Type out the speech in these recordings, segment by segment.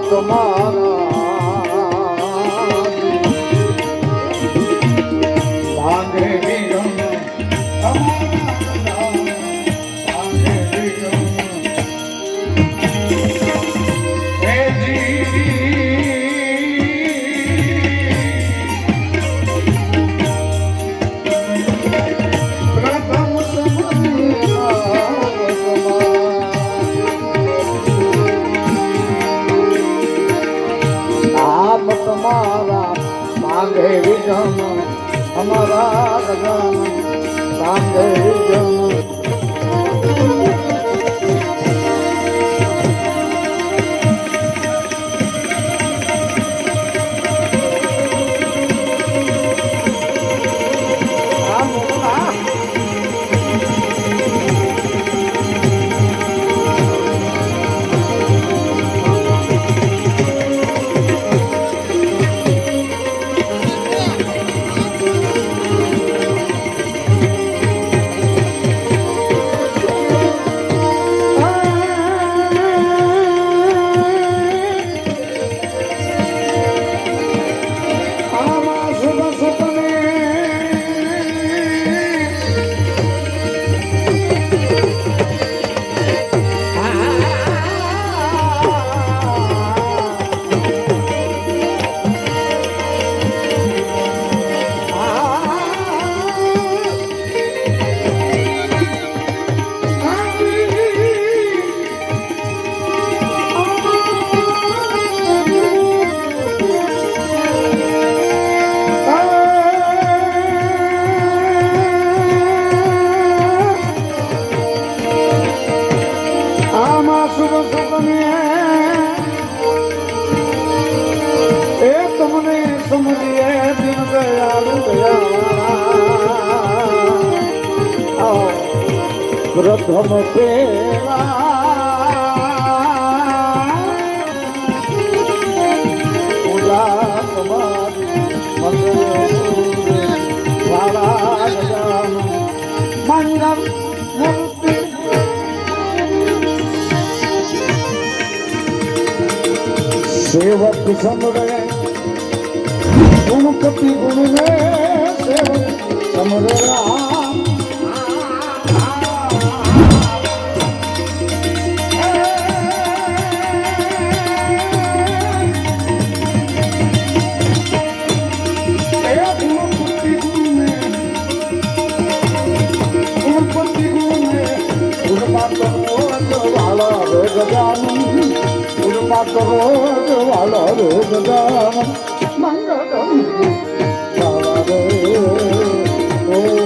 તમારા ભાંગે વિરમ ભાંગે વિરમ હે તમારા માંગે વિજમ અમારા ગગન માંગે વિજમ પ્રથમ પૂજા મંગલ મૂર્તિ સેવક સમરે ગુણપતિ ગુણને સેવક સમરે વાલા રે ગજાનન મંગળમ વાલા રે ઓ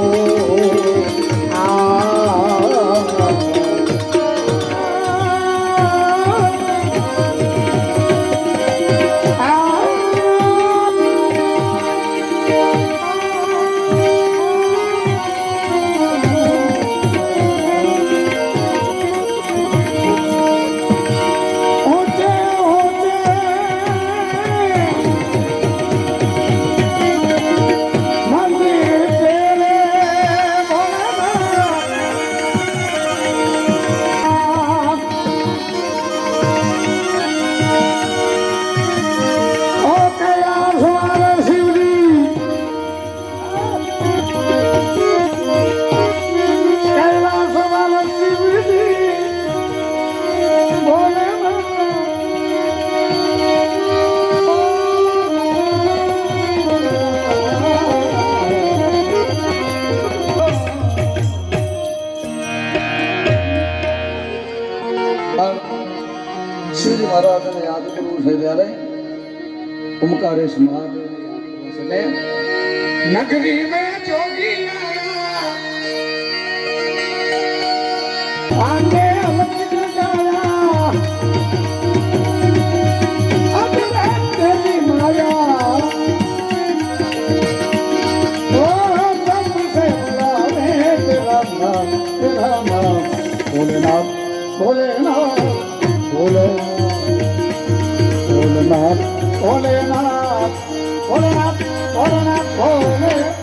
શિવજી મહારાજને યાદ કરવું છે ત્યારે ઓમકારેશ મહાદેવ નગરી મેં જોગી પાંડે ભોલેનાથ ભોલેનાથ ભોલેનાથ ભોલેનાથ ભોલેનાથ ભોલેનાથ ભોલે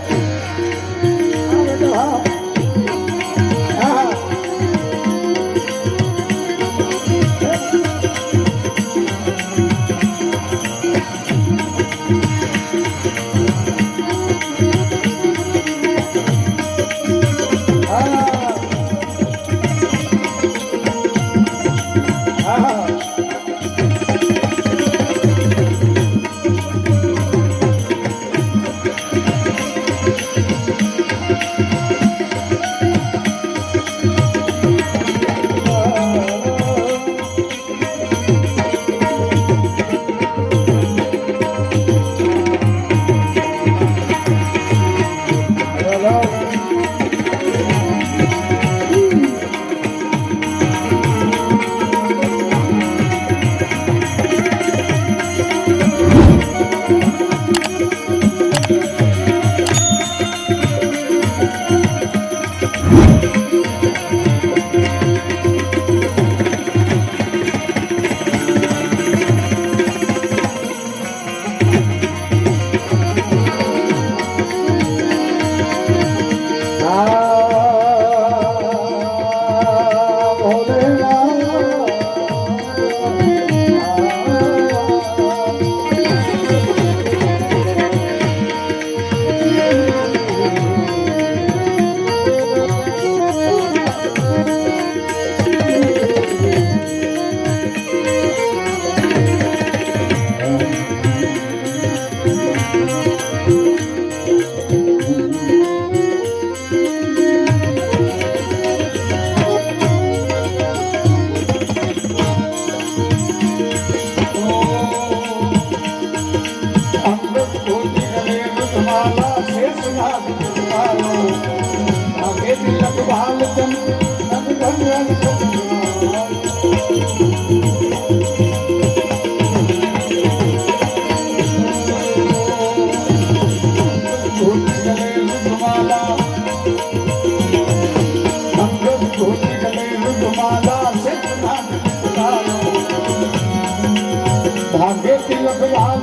भाग्य तिलक लाल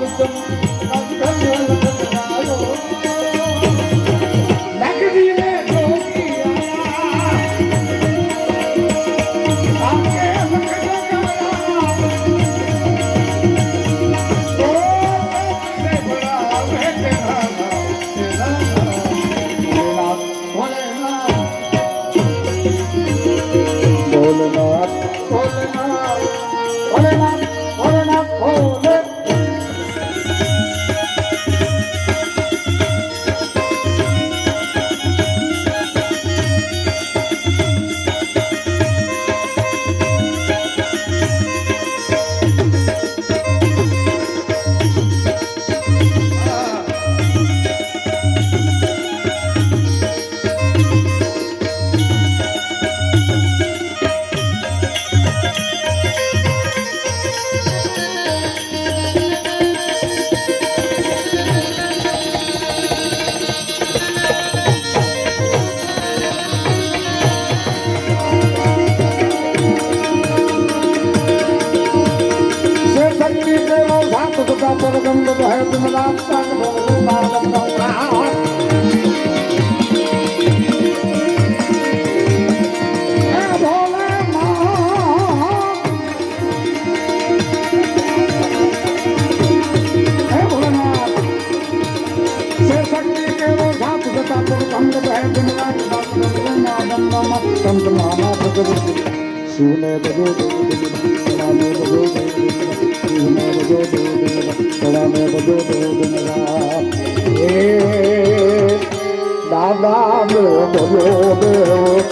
દાદા મે બોલો દેવ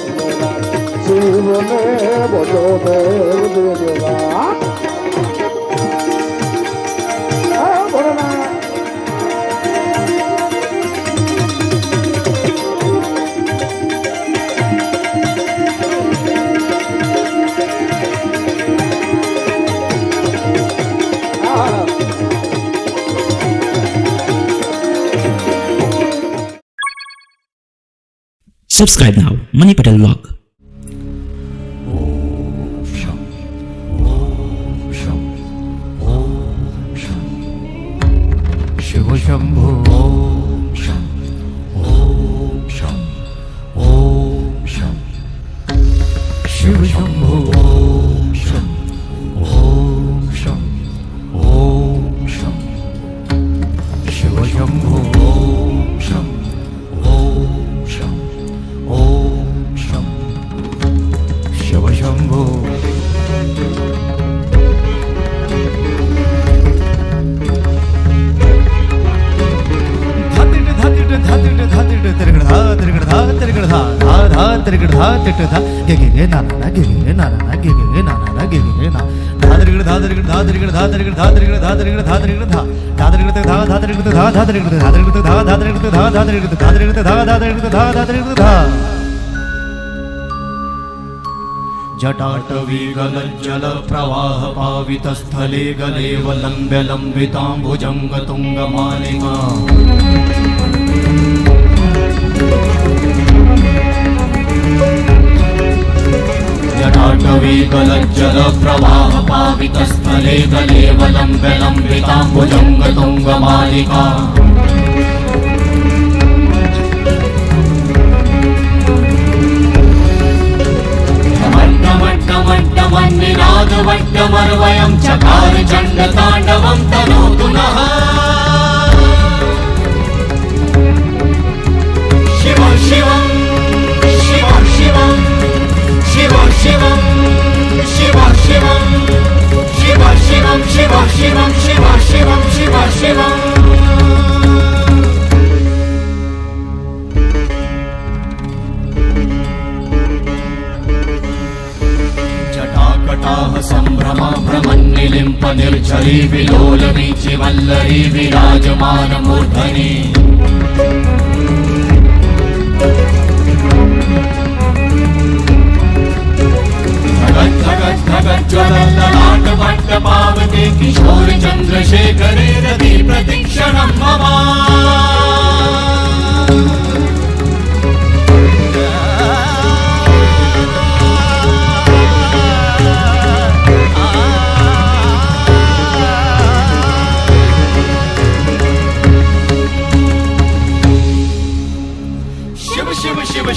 શિવ ને બોલો દેવ દેવા Subscribe now, Money Patel Vlog. Shiva Shambho Om Sham Om Sham Om Sham Shiva Shambho Om Sham Om Sham Om Sham Shiva Shambho Om Sham Om Sham Om Sham Shiva Shambho जटाटवीगलज्जल प्रवाह पावितस्थले गलेवलम्ब्य लम्बिताम्बुजङ्गतुङ्गमालिका जटाटवीगलज्जल प्रवाह पावितस्थले गलेवलम्ब्य लम्बिताम्बुजङ्गतुङ्गमालिका वट्टमर्वयं चकार चण्डताण्डवं तनोतु नः शिव शिवं शिव शिवं शिव शिवं शिव शिवं शिव शिवं शिव शिवं शिव शिवं शिव शिवं सम्भ्रमा भ्रमन्निलिम्प निर्झरी विलोलवीचि वल्लरी विराजमानमूर्धनि धगत धगत धगत ज्वलन् ललाट पट्ट पावके किशोर चन्द्रशेखरे रति प्रतिक्षणं मम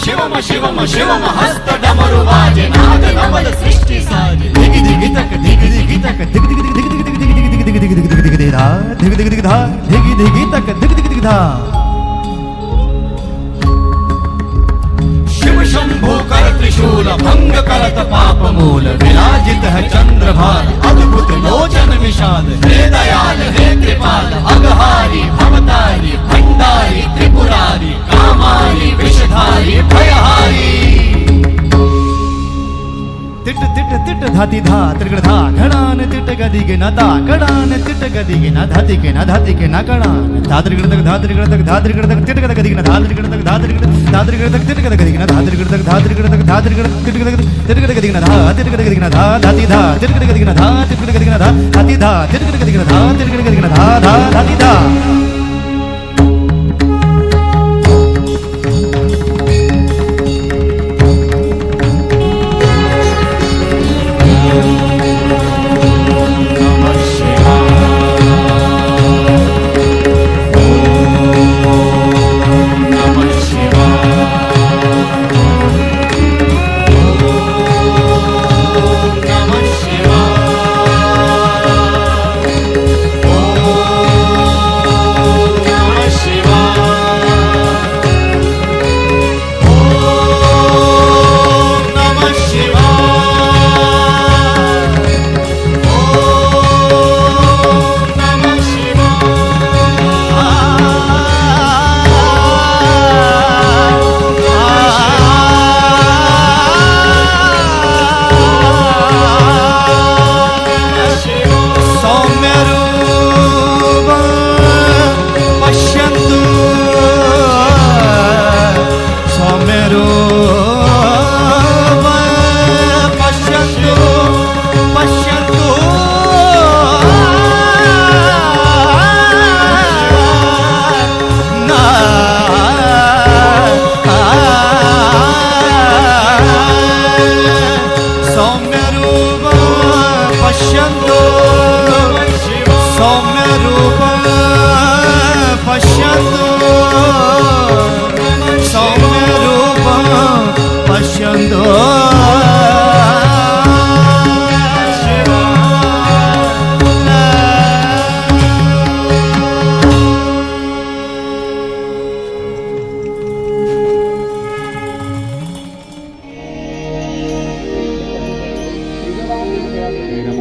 शिवम शिवम शिवम हस्त डमरु बाजे नाद नवल सृष्टि साजे दिग दिग तक दिग दिग तक दिग दिग दिग दिग दिग दिग दिग दिग दिग दिग दिग धा दिग दिग दिग धा दिग दिग तक दिग दिग दिग धा शिव शंभो कर त्रिशूल भंग करत पाप मूल विराजित है चंद्रभाल अद्भुत लोचन विशाल हे दयाल हे कृपाल अघहारी भवतारी भंडारी त्रिपुरारी कामारी विषधारी भयहारी तिट तिट तिट धाति धा त्रिगण धा घड़ान तिट गदि के न दा घड़ान तिट गदि के न धाति के न धाति के न घड़ान धा त्रिगण तक धा त्रिगण तक धा त्रिगण तक तिट गदि के न धा त्रिगण तक धा त्रिगण तक तिट गदि के न धा त्रिगण तक धा त्रिगण तक धा त्रिगण तिट गदि के न धा तिट गदि के न धा धाति धा तिट गदि के न धा तिट गदि के न धा धाति धा तिट गदि के न धा तिट गदि के न धा धा धाति धा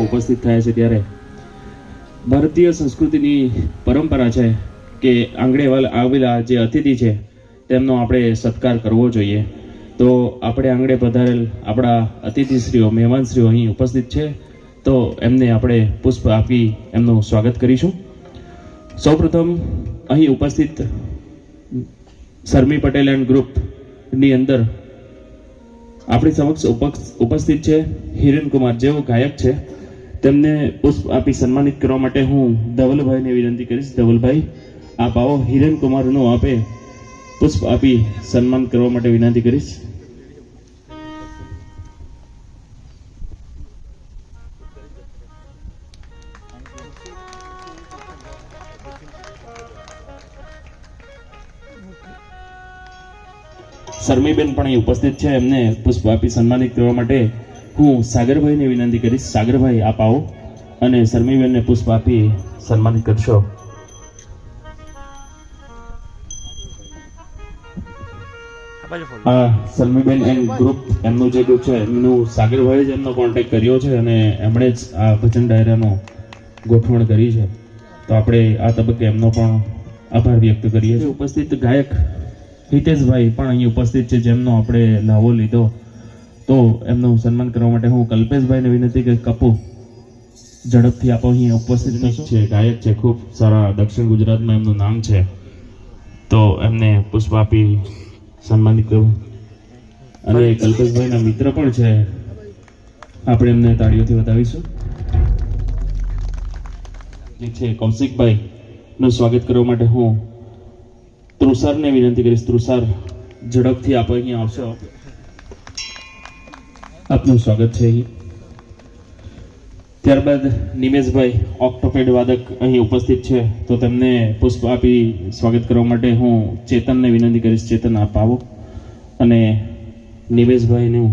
ઉપસ્થિત થયા છે ત્યારે ભારતીય સંસ્કૃતિની પરંપરા છે કે આંગણે આવેલા જે અતિથિ છે તેમનો આપણે સત્કાર કરવો જોઈએ. તો આપણે આંગણે પધારેલ આપણા અતિથિશ્રીઓ મહેમાનશ્રીઓ અહીં ઉપસ્થિત છે, તો એમને આપણે પુષ્પ આપી એમનું સ્વાગત કરીશું. સૌપ્રથમ અહીં ઉપસ્થિત શર્મી પટેલ એન્ડ ગ્રુપની અંદર આપણી સમક્ષ ઉપસ્થિત છે હિરેનકુમાર, જેઓ ગાયક છે. તેમને પુષ્પ આપી સન્માનિત કરવા માટે હું ધવલભાઈને વિનંતી કરીશ. ધવલભાઈ, આપ આવો. હિરેનકુમારનું આપે પુષ્પ આપી સન્માન કરવા માટે વિનંતી કરીશ. શર્મીબેન પણ અહીં ઉપસ્થિત છે, એમને પુષ્પ આપી સન્માનિત કરવા માટે હું સાગરભાઈને વિનંતી કરીશ. સાગરભાઈ, આપ આવો અને શર્મીબેનને પુષ્પ આપી સન્માનિત કરશો. શર્મીબેન એન્ડ ગ્રુપ એમનું જે ગ્રુપ છે એમનું સાગરભાઈ જ એમનો કોન્ટેક્ટ કર્યો છે અને એમણે જ આ ભજન ડાયરાનું ગોઠવણ કરી છે. તો આપણે આ તબક્કે એમનો પણ આભાર વ્યક્ત કરીએ છીએ. ઉપસ્થિત ગાયક હિતેશભાઈ પણ અહીં ઉપસ્થિત છે, જેમનો આપણે લાવો લીધો. તો એમનું સન્માન કરવા માટે હું કલ્પેશભાઈને વિનંતી કે કપુ ઝડપથી આપો. અહીં ઉપસ્થિત છે, ગાયક છે, ખૂબ સારા દક્ષિણ ગુજરાતમાં એમનું નામ છે. તો એમને પુષ્પ આપી સન્માનિત કરું. અને કલ્પેશભાઈના મિત્ર પણ છે આપણે એમને તાળીઓથી વધાવીશું. જે છે કૌશિકભાઈ નું સ્વાગત કરવા માટે હું તૃષારને વિનંતી કરીશ. તૃષાર, ઝડપથી આપ અહીંયા આવશો. આપનું સ્વાગત છે અહીં. ત્યારબાદ નિમેશભાઈ ઓક્ટોપેડ વાદક અહીં ઉપસ્થિત છે, તો તેમને પુષ્પ આપી સ્વાગત કરવા માટે હું ચેતનને વિનંતી કરીશ. ચેતન, આપ આવો અને નિમેશભાઈનું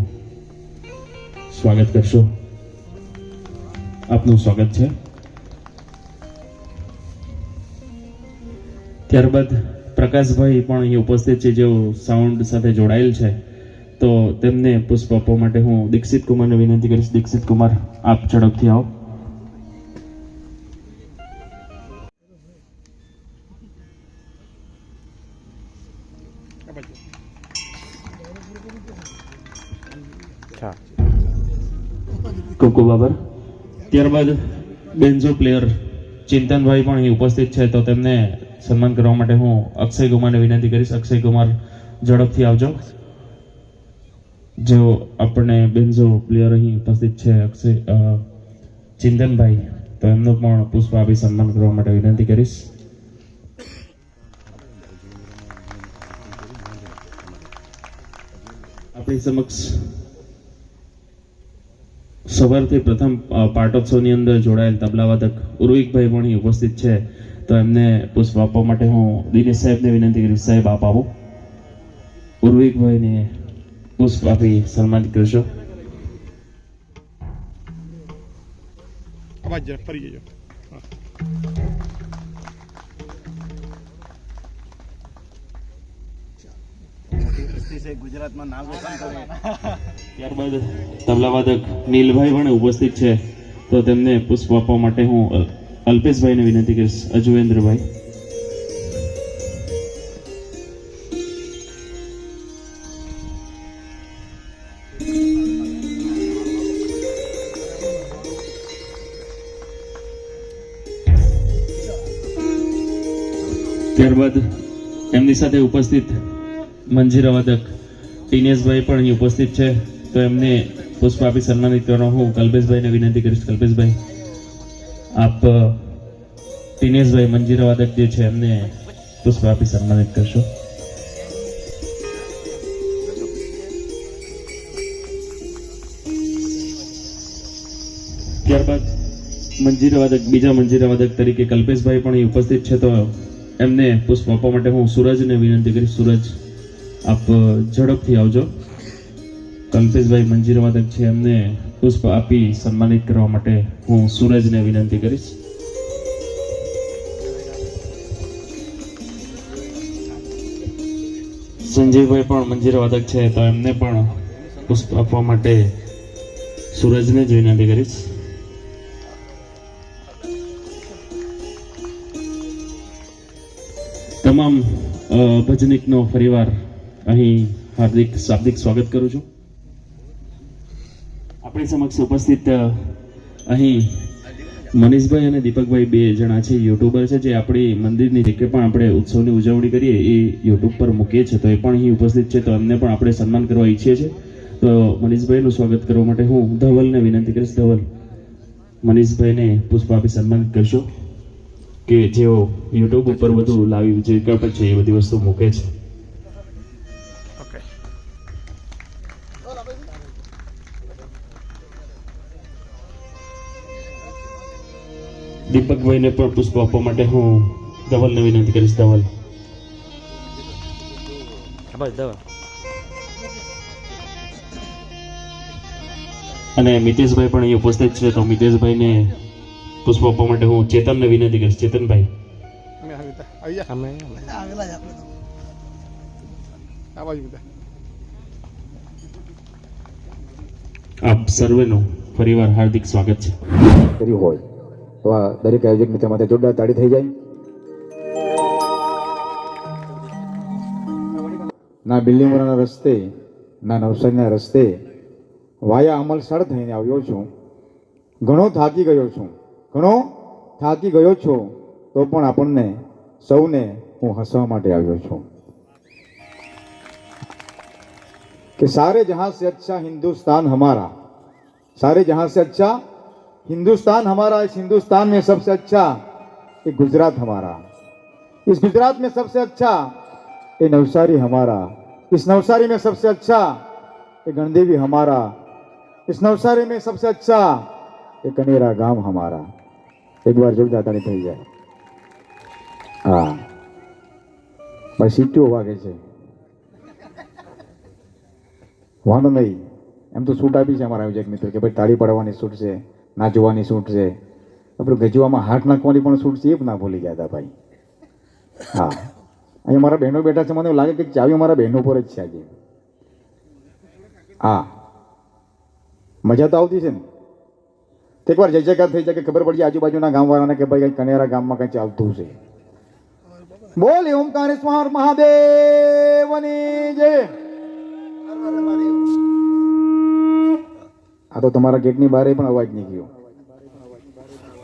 સ્વાગત કરશો. આપનું સ્વાગત છે. ત્યારબાદ પ્રકાશભાઈ પણ અહીં ઉપસ્થિત છે, જેઓ સાઉન્ડ સાથે જોડાયેલ છે, તો તેમને પુષ્પ આપવા માટે હું દીક્ષિત કુમારને વિનંતી કરીશ. દીક્ષિત કુમાર, આપ ઝડપથી આવો. કુકુ બાબર. ત્યારબાદ બેન્જો પ્લેયર ચિંતનભાઈ પણ અહીં ઉપસ્થિત છે, તો તેમને સન્માન કરવા માટે હું અક્ષય કુમારને વિનંતી કરીશ. અક્ષય કુમાર, ઝડપથી આવજો. જેઓ આપણને બેન્જો પ્લેયર અહીં ઉપસ્થિત છે, ચિંતનભાઈ, તો એમનું પણ પુષ્પ આપી સન્માન કરવા માટે વિનંતી કરીશ. આપણી સમક્ષ સવારથી પ્રથમ પાટોત્સવની અંદર જોડાયેલ તબલાવાદક ઉર્વિકભાઈ પણ અહીં ઉપસ્થિત છે, તો એમને પુષ્પ આપવા માટે હું દિનેશ સાહેબને વિનંતી કરીશ. સાહેબ, આપ આવો. ઉર્વિકભાઈને પુષ્પ આપી સન્માનિત કરશો. ત્યારબાદ તબલાવાદક નીલભાઈ પણ ઉપસ્થિત છે, તો તેમને પુષ્પ આપવા માટે હું અલ્પેશભાઈને વિનંતી કરીશ. અજુવેન્દ્રભાઈ. ત્યારબાદ એમની સાથે ઉપસ્થિત મંજીરા વાદક ટીનેશભાઈ પણ અહીં ઉપસ્થિત છે, તો એમને પુષ્પ આપી સન્માનિત કરવા હું કલ્પેશભાઈને વિનંતી કરીશ. કલ્પેશભાઈ, આપ ટીનેશભાઈ મંજીરા વાદક જે છે એમને પુષ્પ આપી સન્માનિત કરશો. ત્યારબાદ બીજા મંજીરા વાદક તરીકે કલ્પેશભાઈ પણ અહીં ઉપસ્થિત છે, તો એમને પુષ્પ આપવા માટે હું સૂરજને વિનંતી કરીશ. સૂરજ, આપ ઝડપથી આવજો. કલ્પેશભાઈ મંજીરા વાદક છે, એમને પુષ્પ આપી સન્માનિત કરવા માટે હું સૂરજને વિનંતી કરીશ. સંજયભાઈ પણ મંજીરા વાદક છે, તો એમને પણ પુષ્પ આપવા માટે સૂરજને જ વિનંતી કરીશ. તમામ ભજનિકનો ફરીવાર અહીં હાર્દિક શાબ્દિક સ્વાગત કરું છું. આપણી સમક્ષ ઉપસ્થિત અહીં મનીષભાઈ અને દીપકભાઈ બે જણા છે, યુટ્યુબર છે, જે આપણી મંદિરની જે પણ આપણે ઉત્સવની ઉજવણી કરીએ એ યુટ્યુબ પર મૂકીએ છીએ, તો એ પણ અહીં ઉપસ્થિત છે, તો એમને પણ આપણે સન્માન કરવા ઈચ્છીએ છીએ. તો મનીષભાઈનું સ્વાગત કરવા માટે હું ધવલને વિનંતી કરીશ. ધવલ, મનીષભાઈને પુષ્પ આપી સન્માનિત કરશો, કે જેઓ યુટ્યુબ ઉપર બધું લાવી જે છે એ બધી વસ્તુ મૂકે છે. દીપકભાઈને પણ પુષ્પ આપવા માટે હું ધવલને વિનંતી કરીશ. ધવલ. અને મિતેશભાઈ પણ અહીં ઉપસ્થિત છે, તો મિતેશભાઈને પુષ્પ આપવા માટે હું ચેતનને વિનંતી કરીશ. ચેતનભાઈ. આપ સર્વેનું ફરીવાર હાર્દિક સ્વાગત છે. કર્યું હોય તો આ દરેક આયોજક મિત્ર માટે જોરદાર તાળી થઈ જાય. ના બિલ્લીમોરાના રસ્તે, ના નવસારીના રસ્તે વાયા અમલસાડ થઈને આવ્યો છું. ઘણો થાકી ગયો છું, તો પણ આપણને સૌને હું હસવા માટે આવ્યો છું. કે સારે જહાં સે અચ્છા હિન્દુસ્તાન હમારા, सारे जहां से अच्छा हिंदुस्तान हमारा, इस हिंदुस्तान में सबसे अच्छा ये गुजरात हमारा, इस गुजरात में सबसे अच्छा ये नवसारी हमारा, इस नवसारी में सबसे अच्छा ये गणदेवी हमारा, इस नवसारी में सबसे अच्छा ये कनेरा गांव हमारा। एक बार जोरदार ताली થઈ જાય। હા ભાઈ સીટીઓ વાગે છે, વાંધો નહીં, એમ તો છૂટ આપી છે અમારા આયોજક મિત્ર કે ભાઈ તાળી પાડવાની છૂટ છે, નાચવાની છૂટ છે, આપણે ગજવામાં હાથ નાખવાની પણ છૂટ છે, એ ના ભૂલી ગયા હતા ભાઈ। હા અહીંયા મારા બહેનો બેઠા છે, મને એવું લાગે કે ચાવી મારા બહેનો પર જ છે આજે। હા મજા તો આવતી છે ને, એકવાર જય જયકાર થઈ જાય કે ખબર પડી આજુબાજુના ગામવાળાને કે ભાઈ કનેરા ગામમાં કંઈ ચાલતું છે। બોલે ઓમકારેશ્વર મહાદેવની જય। આ તો તમારા ગેટની બહાર પણ અવાજ નહીં ગયો।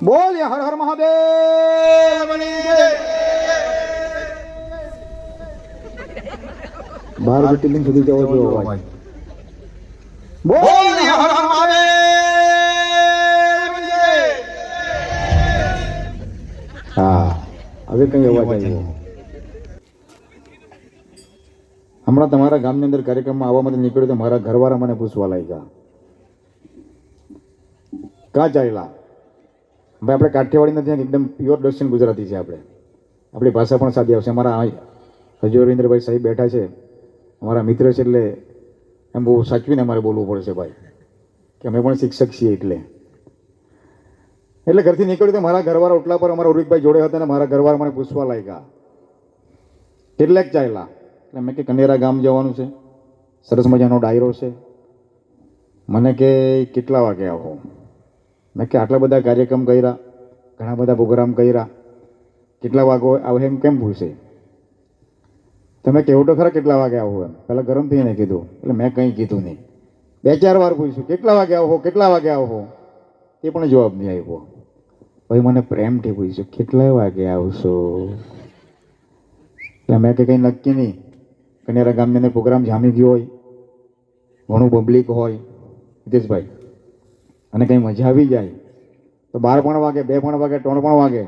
બોલે હર હર મહાદેવની જય। બહાર બિલ્ડિંગ સુધી જવો જોઈએ અવાજ। બોલે હર હર મહાદેવની જય। હા હવે કઈ અવાજ આવ્યો? હમણાં તમારા ગામની અંદર કાર્યક્રમમાં આવવા માટે નીકળ્યો તો મારા ઘરવાળા મને પૂછવા લાગ્યા ક્યાં ચાલ્યા? ભાઈ આપણે કાઠિયાવાડી નથી, એકદમ પ્યોર દક્ષિણ ગુજરાતી છે આપણે, આપણી ભાષા પણ સાદી આવશે। અમારા હજુરેન્દ્રભાઈ સાહેબ બેઠા છે, અમારા મિત્ર છે, એટલે એમ બહુ સાચવીને અમારે બોલવું પડશે ભાઈ કે અમે પણ શિક્ષક છીએ। એટલે ઘરથી નીકળ્યું તો મારા ઘરવાળા ઓટલા પર અમારા ઉર્વિકભાઈ જોડે હતા ને મારા ઘરવાળા મને પૂછવા લાગ્યા કેટલેક ચાલ્યા? એટલે મેં કે કનેરા ગામ જવાનું છે, સરસ મજાનો ડાયરો છે। મને કે કેટલા વાગે આવો? મેં કે આટલા બધા કાર્યક્રમ કર્યા, ઘણા બધા પ્રોગ્રામ કર્યા, કેટલા વાગે આવે એમ કેમ પૂછે? તમે કહેવું તો ખરા કેટલા વાગે આવો એમ? પહેલાં ગરમ થઈને કીધું, એટલે મેં કંઈ કીધું નહીં, 2-4 વાર પૂછ્યું કેટલા વાગે આવો, કેટલા વાગે આવો, એ પણ જવાબ નહીં આવ્યો। ભાઈ મને પ્રેમથી પૂછ્યું કેટલા વાગે આવશો? એટલે મેં કંઈ નક્કી નહીં, કનેરા ગામની અંદર પ્રોગ્રામ જામી ગયો હોય, ઘણું પબ્લિક હોય હિતેશભાઈ, અને કંઈ મજા આવી જાય તો 12 પણ વાગે, 2 પણ વાગે, 3 પણ વાગે,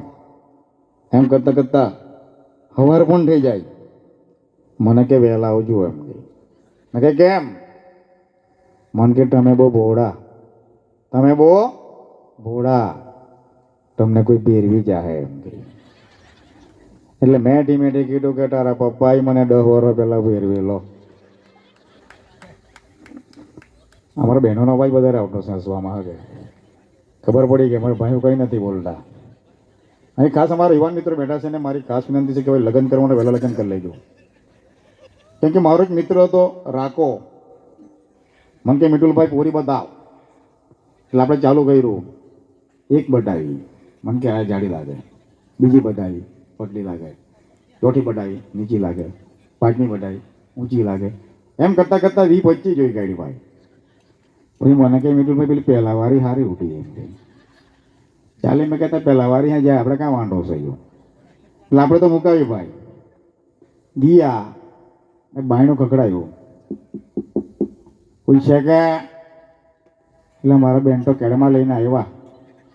એમ કરતાં કરતાં સવાર પણ થઈ જાય। મને કે વહેલા આવજો એમ કે, મેં કે કેમ? મને કે તમે બહુ ભોળા, તમે બહુ ભોળા, તમને કોઈ પહેરવી જાહે એમ કે। એટલે મેં ધીમે ધીમે કીધું કે તારા પપ્પાએ મને 10 વર્ષ પહેલા પહેરવેલો। અમારા બહેનોનો અવાજ વધારે આવતો છે હસવામાં, આવે ખબર પડી કે મારા ભાઈઓ કંઈ નથી બોલતા। અહીં ખાસ અમારા યુવાન મિત્રો બેઠા છે ને મારી ખાસ વિનંતી છે કે ભાઈ લગ્ન કરવાનું વહેલા લગ્ન કરી લેજો। કેમ કે મારો એક મિત્ર હતો રાકો, મને કે મિટુલભાઈ પૂરી બતાવ, એટલે આપણે ચાલુ કર્યું, એક બતાવી, મને કે આ જાડી લાગે, બીજી બતાવી પતલી લાગે, ચોથી બતાવી નીચી લાગે, પાંચમી બતાવી ઊંચી લાગે, એમ કરતાં કરતાં 20-25 જોઈ કાઢી ભાઈ। પછી મને કે મિટુલભાઈ પેલી પહેલા વારી સારી ઉઠી એમ કે, ચાલે મેં કહેતા પહેલા વારી હા જાય, આપણે કાં વાંધો છે એટલે આપણે તો મુકાવી ભાઈ। ગયા બાયણું ખકડાયું, કોઈ છે કે? એટલે મારા બેન તો કેળમાં લઈને આવ્યા,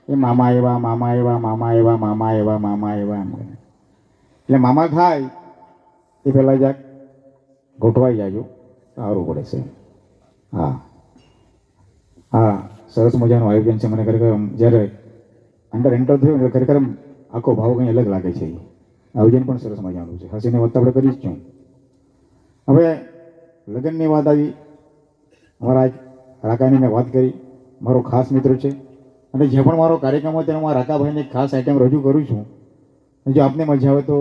એ મામા આવ્યા, મામા આવ્યા, મામા આવ્યા, મામા આવ્યા, મામા આવ્યા એમ, એટલે મામા થાય એ પહેલાં જાક ગોઠવાઈ જાજો, સારું પડે છે। હા હા સરસ મજાનું આયોજન છે, મને ખરેખર જ્યારે અંદર એન્ટર થયું એટલે ખરેખર આખો ભાવ કંઈ અલગ લાગે છે। આયોજન પણ સરસ મજાનું છે, હસીને વાત આપણે કરી જ છું। હવે લગ્નની વાત આવી, અમારા રાકાની મેં વાત કરી, મારો ખાસ મિત્ર છે, અને જે પણ મારો કાર્યક્રમ હોય તેમાં રાકાભાઈને ખાસ આઈટમ રજૂ કરું છું। જો આપને મજા આવે તો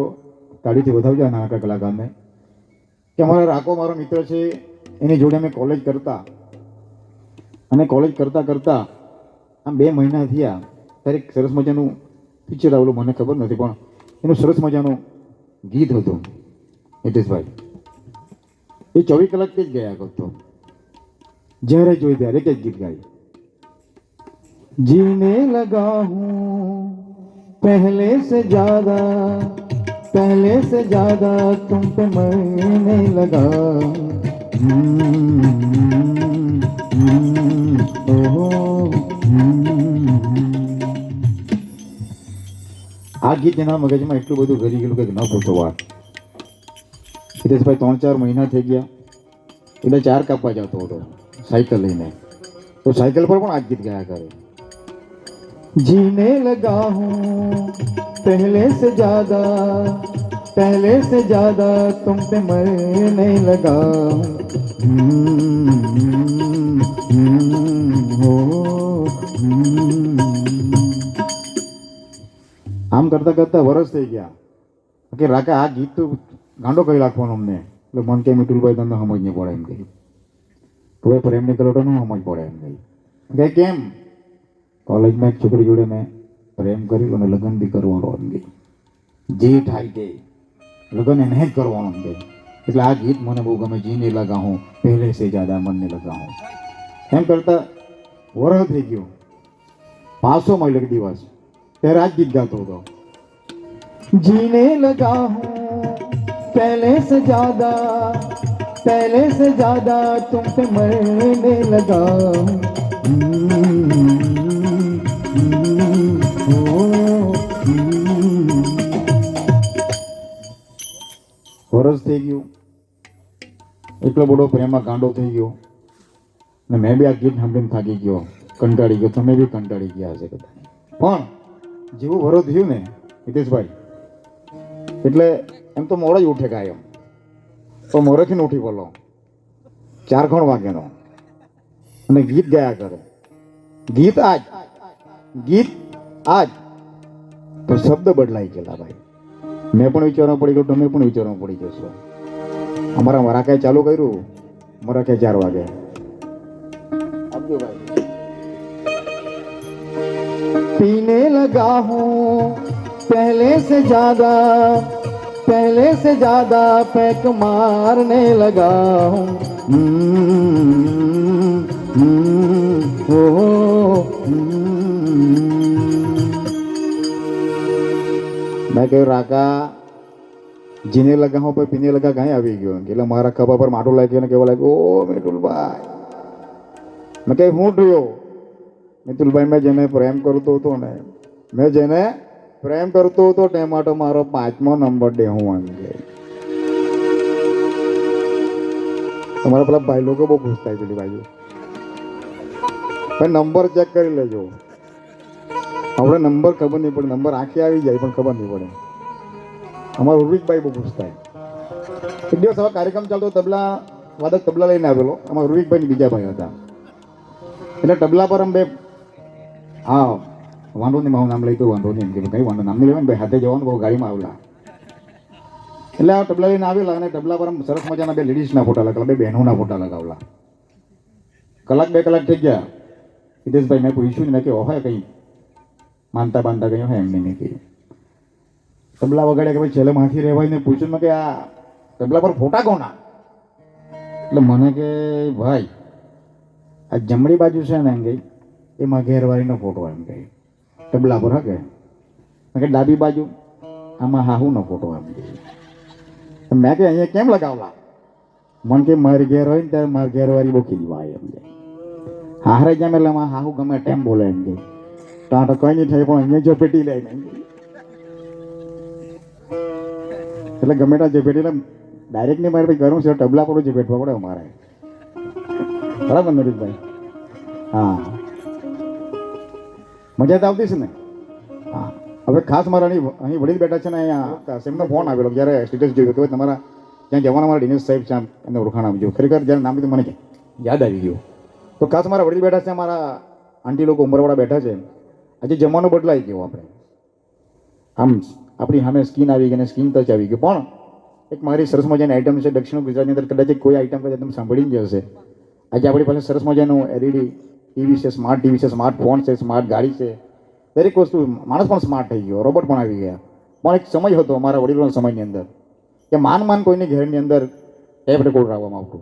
તાળીથી વધાવજો આ નાના કલાકારને, કે અમારો રાકો મારો મિત્ર છે, એની જોડે અમે કોલેજ કરતા, અને કોલેજ કરતાં કરતાં આમ 2 મહિના થયા ત્યારે એક સરસ મજાનું પિક્ચર આવેલું, મને ખબર નથી પણ એનું સરસ મજાનું ગીત હતું હિતેશભાઈ, એ 24 કલાકથી જ ગયા કરતો, જ્યારે જોઈ ત્યારે એક જ ગીત ગાય, जीने लगा हूँ पहले से ज्यादा तुम पे मरने लगा। ओ આ ગીત એના મગજમાં એટલું બધું ઘરી ગયેલું કે ન પૂછો વાત. હિતેશભાઈ 3-4 મહિના થઈ ગયા એટલે 4 કાપવા જતો હતો સાયકલ લઈને, તો સાયકલ પર પણ આ ગીત ગાયા કરે. જીને લગા હું पहले से ज्यादा तुम पे मरने लगा हो. આમ કરતા કરતા વરસ થઈ ગયા કે રાકા આ ગીત તો ગાંડો કરી નાખવાનો અમને. એટલે મન કે મિતુલભાઈ તમને સમજ નહીં પડે એમ કહી, તો પ્રેમની કલોટો ન સમજ પડે એમ કહી કે કેમ. કોલેજમાં એક છોકરી જોડે મેં પ્રેમ કર્યું અને લગ્ન બી કરવાનો એમ કહી, જે થાય તે લગ્ન એને જ કરવાનો એમ કહી. એટલે આ ગીત મને બહુ ગમે. જીને લગા હું પહેલે સે જ્યાદા મનને લગા હું. એમ કરતા વરસ થઈ ગયો, 500 માં એક દિવસ ત્યારે આ જ ગીત ગાતો હતો. जीने लगा हूँ पहले से ज्यादा तुम पे मरने लगा વરસ થઈ ગયું, એટલો બધો પ્રેમમાં ગાંડો થઈ ગયો ને મેં બી આ ગીત સાંભળીને થાકી ગયો, કંટાળી ગયો. તમે બી કંટાળી ગયા હશે કદાચ. પણ જેવું વરસ થયું ને હિતેશભાઈ, એટલે એમ તો મોડો જ ઉઠે કાયમ, તો મોરેથી ઉઠી બોલો 4 વાગ્યાનો અને ગીત ગાયા કરે. ગીત આજ તો શબ્દ બદલાઈ ગયેલા ભાઈ. મેં પણ વિચારવા પડી ગયો, તમે પણ વિચારવા પડી જશો. અમારા મરાકાય ચાલુ કર્યું, મરાકાય 4 વાગે આપજો ભાઈ. पीने लगा हूँ पहले से ज्यादा पैक मारने लगा हूँ મેં કહ્યું રાકા જીને લગા હું પીને લગા કાંઈ આવી ગયો. એટલે મારા ખભા પર માટું લાગ્યું ને કેવા લાગ્યું, ઓ મિતુલભાઈ. મેં કહ્યું હું થયો? મિતુલભાઈ મેં જેને પ્રેમ કરતો હતો ને, તે માટે મારો 5મો નંબર દે હું એમ કે. તમારા પેલા ભાઈ લોકો બહુ ખુશ થાય પેલી બાજુ. ભાઈ નંબર ચેક કરી લેજો. આપણે નંબર ખબર નહીં પડે, નંબર આંખે આવી જાય પણ ખબર નહીં પડે. અમારા ઉર્વિકભાઈ બહુ ખુશ થાય. એક દિવસ હવે કાર્યક્રમ ચાલતો, તબલા વાદક તબલા લઈને આવેલો. અમારા ઉર્વિકભાઈ બીજા ભાઈ હતા, એટલે તબલા પર અમે હા વાંધો નહીં, મારું નામ લઈ તો વાંધો નહીં એમ કે કંઈ વાંધો નામ નહીં લેવાનું ભાઈ, હાથે જવાનું બહુ ગાડીમાં આવેલા. એટલે આ તબલા લઈને આવેલા અને તબલા પર સરસ મજાના 2 લેડીઝના ફોટા લગાવેલા, 2 બહેનોના ફોટા લગાવેલા. 1-2 કલાક થઈ ગયા. હિતેશભાઈ મેં પૂછ્યું ને, મેં કહ્યું હોય કંઈ માનતા બાંધતા કંઈ હોય એમને નહીં કહ્યું. તબલા વગાડ્યા કે ભાઈ છેલ્લે માંથી રહેવાય ને પૂછ્યું મેં કે આ તબલા પર ફોટા કોના? એટલે મને કે ભાઈ આ જમણી બાજુ છે ને એમ ગઈ એમાં ઘેરવાળીનો ફોટો એમ કહી તબલા પર હકે. કે ડાબી બાજુ આમાં હાહુનો ફોટો એમ કહી. મેં કે અહીંયા કેમ લગાવલા? મન કે મારી ઘેર હોય ને ત્યારે મારી ઘેરવાળી બહુ ખીજવાય એમ કે. હારે જેમ એટલે હાહુ ગમે ટેમ બોલે એમ કે. તો આ તો કંઈ નહીં થાય પણ અહીંયા જો પેટી લે એમ કે. એટલે ગમે ત્યાં જે પેટી લે ડાયરેક્ટ નહીં મારે ભાઈ ઘરું છે તબલા પર જ બેઠવા પડે અમારે. બરાબર નરેશભાઈ? હા, મજા તો આવતી છે ને? હા. હવે ખાસ મારા અહીં વડીલ બેઠા છે ને, અહીંયા એમનો ફોન આવેલો જ્યારે સ્ટેટસ જોયું કે તમારા ત્યાં જવાના મારા દિનેશ સાહેબ છે, એમને ઓળખાણ આપજો. ખરેખર જ્યારે નામ કીધું મને યાદ આવી ગયું. તો ખાસ મારા વડીલ બેઠા છે, મારા આંટી લોકો ઉંમરવાળા બેઠા છે. આજે જમાનો બદલાઈ ગયો. આપણે આમ આપણી સામે સ્કીન આવી ગઈ અને સ્કીન ટચ આવી ગયું. પણ એક મારી સરસ મજાની આઈટમ છે દક્ષિણ ગુજરાતની અંદર, કદાચ કોઈ આઈટમ કદાચ તમે સાંભળી જ હશે. આજે આપણી પાસે સરસ મજાનું એલઈડી ટીવી છે, સ્માર્ટ ટીવી છે, સ્માર્ટ ફોન છે, સ્માર્ટ ગાડી છે, દરેક વસ્તુ. માણસ પણ સ્માર્ટ થઈ ગયો, રોબોટ પણ આવી ગયા. પણ એક સમય હતો અમારા વડીલોના સમયની અંદર કે માન કોઈની ઘરની અંદર ટેપ રેકોર્ડ રાખવામાં આવતું.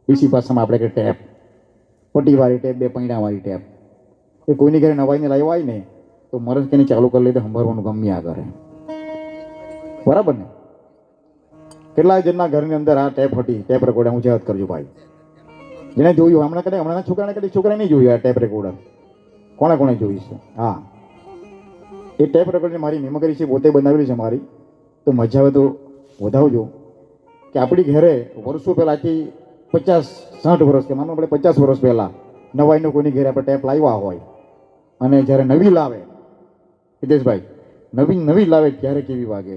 ડીસી ભાષામાં આપણે કે ટેપ, પટ્ટીવાળી ટેપ, 2 પૈડાવાળી ટેપ. એ કોઈની ઘરે નવાઈને લાવ્યો હોય ને તો મરજ કે ચાલુ કરી લઈ તો સંભાળવાનું ગમ્યા કરે. બરાબર ને? કેટલા જણના ઘરની અંદર આ ટેપ હતી, ટેપ રેકોર્ડ હું વાત કરજો ભાઈ. જેને જોયું હમણાં છોકરાને છોકરાએ નહીં જોયું આ ટેપ રેકોર્ડર. કોણે જોયું છે? હા, એ ટેપ રેકોર્ડર મારી મેમરી છે, પોતે બનાવેલી છે મારી. તો મજા આવે તો વધાવજો કે આપણી ઘરે વર્ષો પહેલાંથી 50-60 વર્ષ કે માનો આપણે 50 વર્ષ પહેલાં નવાઈનું કોઈની ઘરે આપણે ટેપ લાવ્યા હોય અને જ્યારે નવી લાવે હિતેશભાઈ, નવી લાવે ત્યારે કેવી વાગે,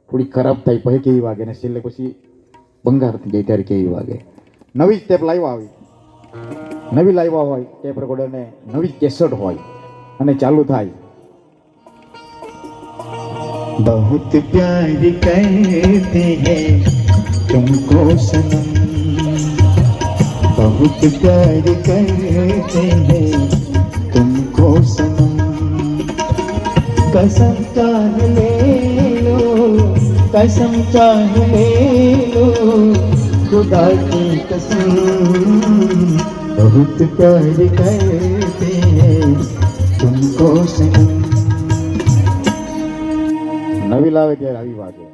થોડી ખરાબ થાય પછી કેવી વાગે, અને છેલ્લે પછી બંગાર થઈ જાય ત્યારે કેવી વાગે. નવી જ ટેપ લાવ્યા હોય ટેપ રેકોર્ડરને નવી કેસેટ હોય અને ચાલુ થાય. बहुत प्यार करते हैं तुमको सनम, बहुत प्यार करते हैं तुमको सनम, कसम चाह ले लो, कसम चाह ले लो, खुदा की कसम, बहुत प्यार करते हैं तुमको सनम. નવી લાવે ત્યારે આવી વાગે,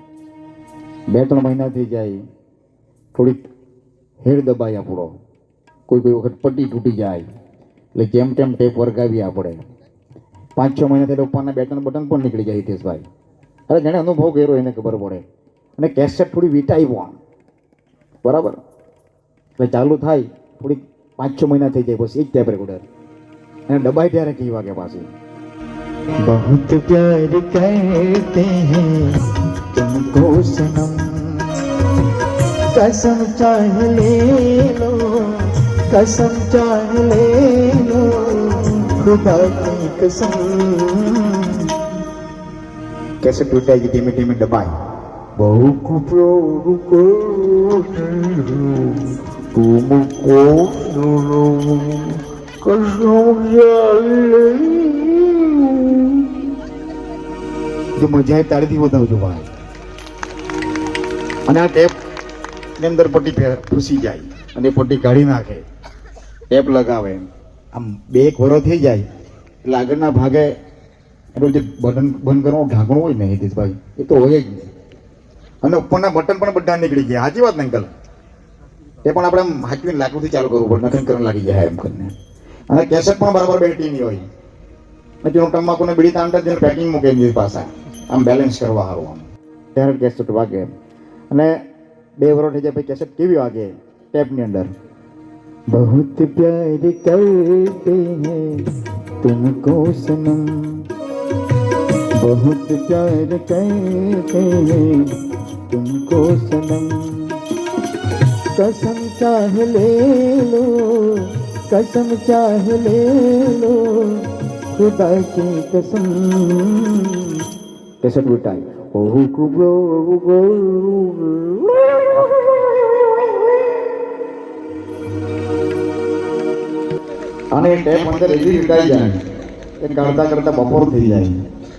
2-3 મહિના થઈ જાય, થોડીક હેડ દબાય આપણો, કોઈ વખત પટ્ટી તૂટી જાય એટલે જેમ તેમ ટેપ વરગાવી આપણે. 5-6 મહિના થઈને ઉપરના 2-3 બટન પણ નીકળી જાય હિતેશભાઈ. અરે જેણે અનુભવ કર્યો એને ખબર પડે. અને કેસેટ થોડી વીંટાઈ પણ બરાબર એટલે ચાલુ થાય, થોડીક 5-6 મહિના થઈ જાય પછી એક ટેપ રેકોર્ડર અને દબાય ત્યારે કઈ વાગે પાછી. बहुत प्यार करते हैं तुमको सनम, कसम चाह ले लो, कसम चाह ले लो, खुदा की कसम. કેસેટ તૂટાઈ ગઈ, ધીમે ધીમે દબાય. બહુ કુપરો રૂકો તુમકો સુનો, कसम ચાહ લે. જો મજા આવે તાળીથી વધાવજો ભાઈ. અને આ ટેપ ની અંદર પટ્ટી ઘૂસી જાય અને પટ્ટી કાઢી નાખે, ટેપ લગાવે, આમ 2-1 વરસ થઈ જાય એટલે આગળના ભાગે એનું જે બટન બંધ કરવાનું ઢાંકણું હોય ને હિતેશભાઈ, એ તો હોય જ નહીં. અને ઉપરના બટન પણ બધા નીકળી ગયા. સાચી વાત ને અંકલ? એ પણ આપણે આમ હાચવીને લાકડુંથી ચાલુ કરવું પડે, નખન કરવા લાગી જાય એમ કરીને. અને કેસેટ પણ બરાબર બેઠી નહીં હોય. જેનું તમાકુને બીડી તાંટા જેને પેકિંગ મૂકી દીધી પાછા આમ બેલેન્સ કરવા સારું આમ, ત્યારે કેસેટ વાગે. અને 2 વર્ષ થઈ જાય પછી કેસેટ કેવી વાગે ટેપની અંદર. बहुत प्यार करते हैं तुमको सनम, बहुत प्यार करते हैं तुमको सनम, कसम चाह ले लो, कसम चाह ले लो, खुदा की कसम. કેસેટ વીંટાય. અને એ ટેપ અંદર એવી વીંટાઈ જાય કે કરતા બપોર થઈ જાય.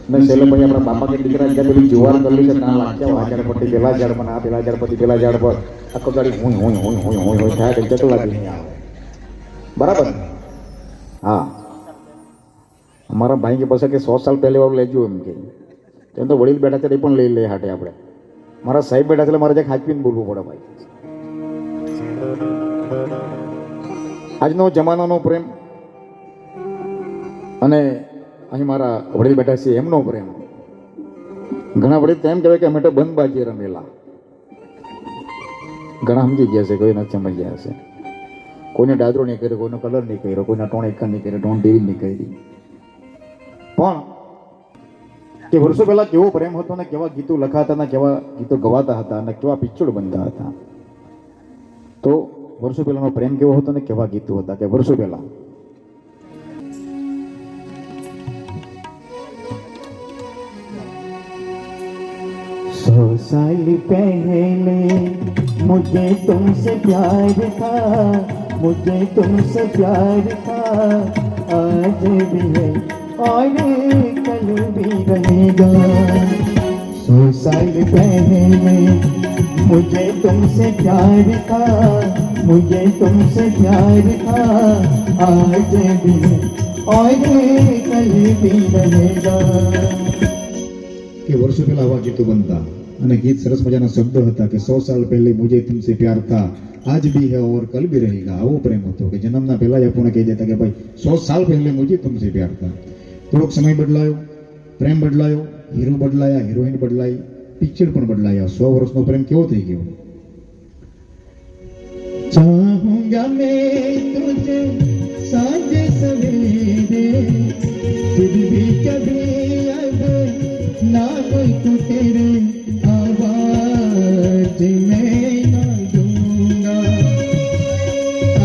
અને છેલ્લે પછી આપણા બાપા કે દીકરા જ્યાં પેલી જુવાર કરેલી છે ના લાગ્યા વાજણ પટ્ટી પેલા ઝાડ પર, આ પેલા ઝાડ પરથી પેલા ઝાડ પર આખો ગાડી હોય થાય કે કેટલું લાગી નહીં આવે. બરાબર? હા, અમારા ભાઈ કે પાસે કે 100 સાલ પહેલી વાર લેજો એમ કે. તેમ તો વડીલ બેઠા છે એ પણ લઈ લે હાટે આપણે. મારા સાહેબ બેઠા છે એટલે મારે જ્યાં હાચવીને બોલવું પડે ભાઈ. આજનો જમાનાનો પ્રેમ અને અહીં મારા વડીલ બેઠા છે એમનો પ્રેમ. ઘણા વડીલ તો એમ કહેવાય કે અમે તો બંધ બાજી રમેલા. ઘણા સમજી ગયા છે, કોઈ નથી સમજ્યા હશે. કોઈને દાદરો નહીં કર્યો, કોઈનો કલર નહીં કર્યો, કોઈના ટોણ એકા નહીં કર્યો, ટોણ ટીવી નહીં કરી. પણ કે વર્ષો પહેલા કેવો પ્રેમ હતો ને કેવા ગીતો લખાતા ને કેવા ગીતો ગવાતા હતા અને કેવા પિક્ચર બનતા હતા. તો વર્ષો પહેલાનો પ્રેમ કેવો હતો ને કેવા ગીતો હતા કે વર્ષો પહેલા. 100 साल पहले मुझे तुमसे प्यार था, मुझे तुमसे प्यार था, आज भी है और कल भी रहेगा. 100 साल पहले मुझे तुमसे प्यार था, मुझे तुमसे प्यार था, आज भी है और कल भी रहेगा. કે વર્ષો પહેલા આવા ગીતો બનતા અને ગીત સરસ મજાના શબ્દો હતા કે 100 સાલ પહેલે મુझे तुमसे प्यार था आज भी है और कल भी रहेगा. આવો પ્રેમ હતો કે જન્મના પહેલા જ આપણને કહી દેતા કે ભાઈ 100 સાલ પહેલે मुझे तुमसे प्यार था. થોડોક સમય બદલાયો, પ્રેમ બદલાયો, હીરો બદલાયા, હિરોઈન બદલાઈ, પિક્ચર પણ બદલાયા. 100 વર્ષનો પ્રેમ કેવો થઈ ગયો? चाहूंगा मैं तुझे सांझ सवेरे फिर भी कभी अब ना कोई तू तेरे आवाज मैं ना दूंगा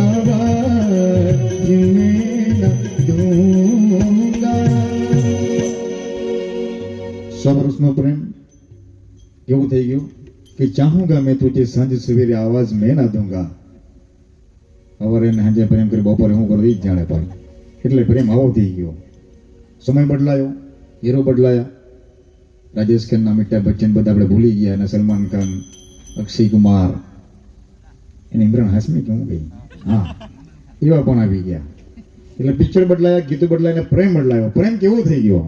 आवाज मैं ना दूंगा. 100 વર્ષનો પ્રેમ કેવો થઈ ગયો કે ચાહુંગા મેં તુજે સાંજ સવેરે આવાજ મેં ના દૂંગા. સવારે ને સાંજે પ્રેમ કરી બપોરે હું કરું એ જ જાણે ભાઈ. એટલે પ્રેમ આવો થઈ ગયો. સમય બદલાયો, હીરો બદલાયા. રાજેશ ખન્ના, અમિતાભ બચ્ચન બધા આપણે ભૂલી ગયા, અને સલમાન ખાન, અક્ષય કુમાર, એને ઇમરાન હાશમી કેવું ગઈ, હા એવા પણ આવી ગયા. એટલે પિક્ચર બદલાયા, ગીતો બદલાયા, પ્રેમ બદલાયો. પ્રેમ કેવો થઈ ગયો?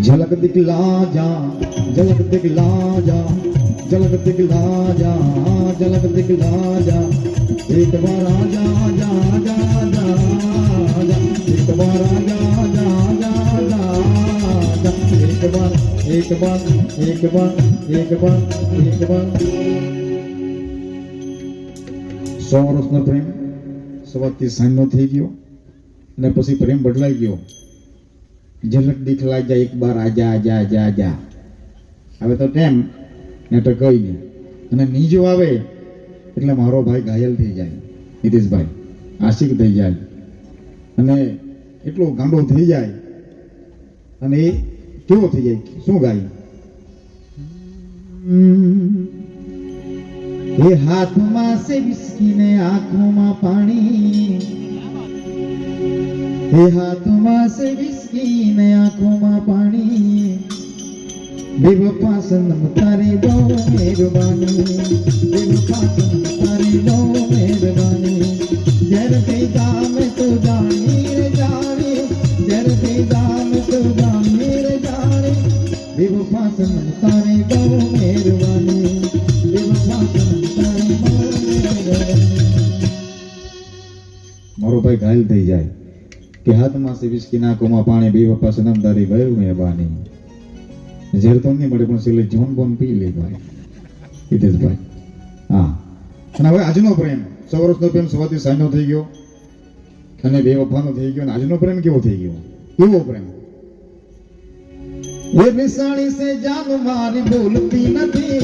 झलक दिखला जा, झलक दिखला जा, झलक दिखला जा, झलक दिखला जा. एक बार आजा आजा आजा आजा आजा, एक बार आजा आजा आजा आजा आजा, एक बार एक बार एक बार एक बार एक बार. 100 વર્ષનો પ્રેમ સવારથી સાંજનો થઈ ગયો, અને પછી પ્રેમ બદલાઈ ગયો. ઝલક દિખલા જા, એક બાર આજા આજા આજા આજા. હવે તો ટેમ ને તો કઈ નહીં. અને નીજો આવે એટલે મારો ભાઈ ઘાયલ થઈ જાય, નીતિશભાઈ આશિક થઈ જાય, અને એટલો ગાંડો થઈ જાય. અને એ કેવો થઈ જાય? શું ગાય? એ હાથમાં સે વિસ્કી ને આંખોમાં પાણી, એ હાથમાં સે વિસ્કી ને આંખોમાં પાણી. બેવફા સનમ તારી બહુ મહેરબાની, બેવફા સનમ તારી બહુ મહેરબાની. જર ભેગા મેં તો જાણી રે જાણી, જર ભેગા મેં તો જાણી રે જાણી. બેવફા સનમ તારી બહુ મહેરબાની, બેવફા સનમ તારી બહુ મહેરબાની. મારો ભાઈ ઘાયલ થઈ જાય કે હાથમાં સે વિસ્કી ના આંખોમાં પાણી, બેવફા સનમ તારી બહુ મહેરબાની. ઝેર તો નહીં મળે પણ છેલ્લે જોન બોન પી લે ભાઈ, હિતેશભાઈ. હા, અને હવે આજનો પ્રેમ 100 વર્ષનો પ્રેમ સવારથી સાંજનો થઈ ગયો, અને બેવફાનો થઈ ગયો. અને આજનો પ્રેમ કેવો થઈ ગયો? કેવો પ્રેમ? ये बिसाड़ी से जान मारी बोलती नहीं,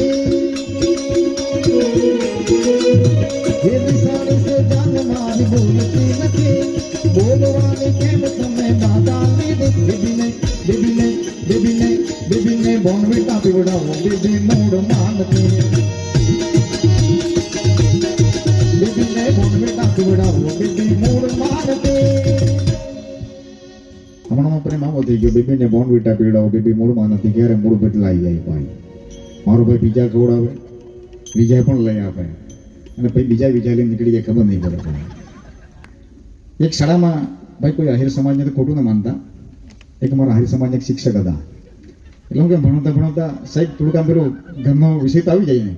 ये बिसाड़ी से जान मारी बोलती नहीं. बोलवाने केम तुम्हें बाधा दे बेबी ने बेबी ने बेबी ने बेबी ने बोनविटा पीवड़ाओ बेबी मूड मानते, बेबी ने बोनविटा पीवड़ाओ बेबी मूड मानते. હમણાંનો પ્રેમ આવો થઈ ગયો, બેબીને બોર્નવિટા પીવડાવો, બેબી મૂળમાં નથી. ક્યારે મૂળ બદલાઈ જાય ભાઈ. મારો ભાઈ બીજા ખવડાવે, બીજા પણ લઈ આપે, અને પછી બીજા લઈને નીકળી જાય, ખબર નહીં પડે ભાઈ. એક શાળામાં ભાઈ કોઈ આહિર સમાજને તો ખોટું ન માનતા, એક મારા આહિર સમાજના એક શિક્ષક હતા. એટલે હું કે ભણાવતા ભણાવતા સાહેબ થોડુંક આમ પેલું ઘરનો વિષય તો આવી જાય ને,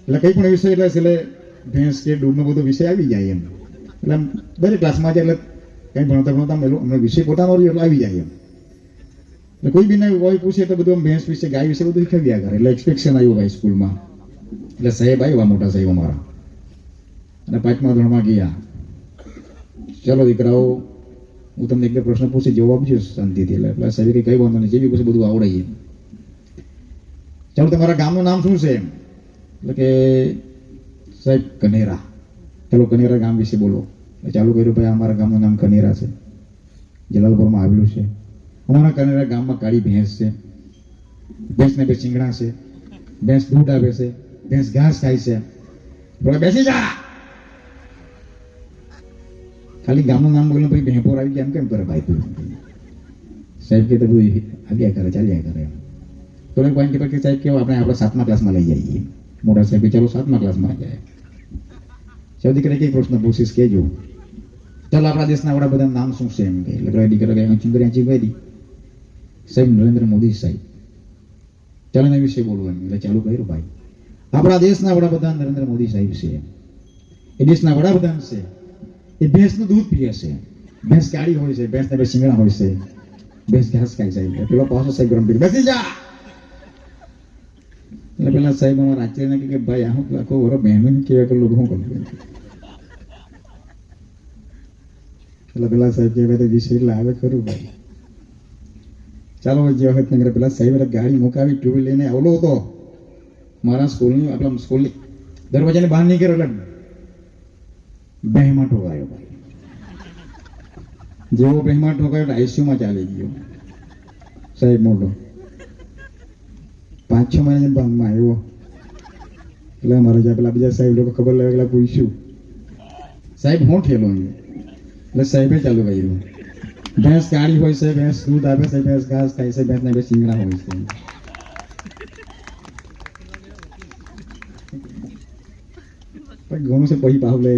એટલે કંઈ પણ વિષય એટલે છેલ્લે ભેંસ કે દૂધનો બધો વિષય આવી જાય એમ. એટલે આમ દરેક ક્લાસમાં જાય, એટલે કંઈ ભણતા ભણતા અમને વિષય પોતાનો રહ્યો એટલે આવી જાય એમ. એટલે કોઈ બી કોઈ પૂછે તો બધું ભેંસ વિશે, ગાય વિશે બધું શીખવ્યા કરે. એટલે એક્સપેક્શન આવ્યું ભાઈ સ્કૂલમાં. એટલે સાહેબ આવ્યા, મોટા સાહેબ અમારા, અને 5મા ધોરણમાં ગયા. ચાલો દીકરાઓ, હું તમને એક બે પ્રશ્ન પૂછી જવાબ આપજો શાંતિથી. એટલે સાહેબ કઈ વાંધો નહીં, જે બી પછી બધું આવડાવીએ. ચાલો તમારા ગામનું નામ શું છે? એટલે કે સાહેબ કનેરા. ચાલો કનેરા ગામ વિશે બોલો. ચાલુ કર્યું, ભાઈ અમારા ગામનું નામ કનેરા છે, જલાલપુરમાં આવેલું છે. અમારા કનેરા ગામમાં કાળી ભેંસ છે, ભેંસને બે શિંગડા છે, ભેંસ દૂધ આપે છે, ભેંસ ઘાસ ખાય છે. બોલે બેસી જા. ખાલી ગામનું નામ બોલે ભાઈ ભેંપોર આવી ગયા એમ કેમ કરે ભાઈ? સાહેબ કે બધું આવ્યા કરે, ચાલ્યા કરે. તો પોઈન્ટ કે સાહેબ કેવું આપણે 7મા ક્લાસમાં લઈ જઈએ. મોટા સાહેબ ચાલો 7મા ક્લાસમાં જાય. સાહેબ દીકરા કઈ પ્રશ્ન પૂછીશ કેજો. ચાલો આપણા દેશના વડાપ્રધાન નામ શું છે એમ કે એટલે પેલા દીકરો કે ચિંગરી કરી સાહેબ નરેન્દ્ર મોદી સાહેબ. ચાલો એના વિશે બોલવું એમ એટલે ચાલુ કર્યું ભાઈ. આપણા દેશના વડાપ્રધાન નરેન્દ્ર મોદી સાહેબ છે. એ દેશના વડાપ્રધાન છે. એ ભેંસનું દૂધ પીએ છે. ભેંસ કાળી હોય છે, ભેંસને બે શિંગડા હોય છે, ભેંસ ઘાસ ખાય છે. પેલો પાછો સાહેબ ગરમ પી બેસી જા. એટલે પેલા સાહેબ અમારા આચાર્યને કે ભાઈ આ હું આખો વરો બહેનો કેવા કે લોકો શું કર્યું. એટલે પેલા સાહેબ કે ભાઈ વિષય એટલે આવે ખરું ભાઈ. ચાલો જે વખત નગર પેલા સાહેબ ગાડી મુકાવી ટુ વ્હીલ લઈને આવલો હતો મારા સ્કૂલની આપણા સ્કૂલની દરવાજાની બહાર નીકળ્યો એટલે બેહમાં ઠોકાયો ભાઈ. જેવો બેહમાં ઠોકાયો એટલે આઈસીયુમાં ચાલી ગયો સાહેબ મોટો. 5-6 મહિના બાંધમાં આવ્યો એટલે અમારે જ્યાં પેલા બીજા સાહેબ લોકો ખબર લાગે એટલે પૂછ્યું સાહેબ હું ઠેલો એટલે સાહેબે ચાલુ કર્યું. ભેંસ કાળી હોય છે, ભેંસ દૂધ આપે છે, ભેંસ ઘાસ ખાય છે, ભેંસના બે શિંગડા હોય છે. પણ ઘણું છે પછી પાવ લે.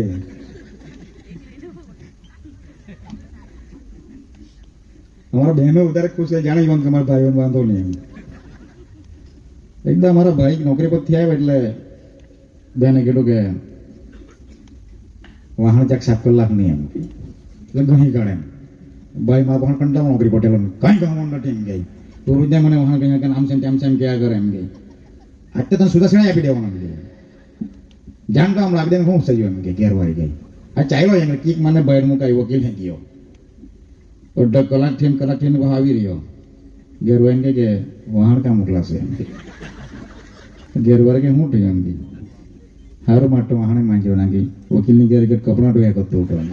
અમારા બહેનો વધારે ખુશ છે જાણે કે અમારા ભાઈઓને વાંધો નહીં એમ. એકદમ અમારા ભાઈ નોકરી પરથી આવ્યા એટલે બેને કીધું કે વાહન ચાક 7 કલાક નહીં એમ એટલે ઘણી કાઢે એમ. ભાઈ મારા પણ કંટાળો નોકરી પટેલો કઈ ગમવાનું નથી એમ ગઈ તો રોજ મને વાહન કહ્યા કે આમ છે તેમ છે એમ ક્યાં કરે એમ ગઈ આજે તને સુધા શેણા આપી દેવાનો એમ જાણ તો આમ લાગી દે શું થયું એમ કે ઘેરવાળી ગઈ આ ચાલ્યો એમ કીક મને બહાર મુકાઈ વકીલ ને ગયો 1.5 કલાકથી આવી રહ્યો ઘેરવાળી કે વાહન કાં મોકલાશે એમ ઘેરવાળી કે શું થયું એમ કે સારું માટે વાહણે માંગ્યો નાખી વકીલની ઘેર કપડાં ધોયા કરતો હતો એમ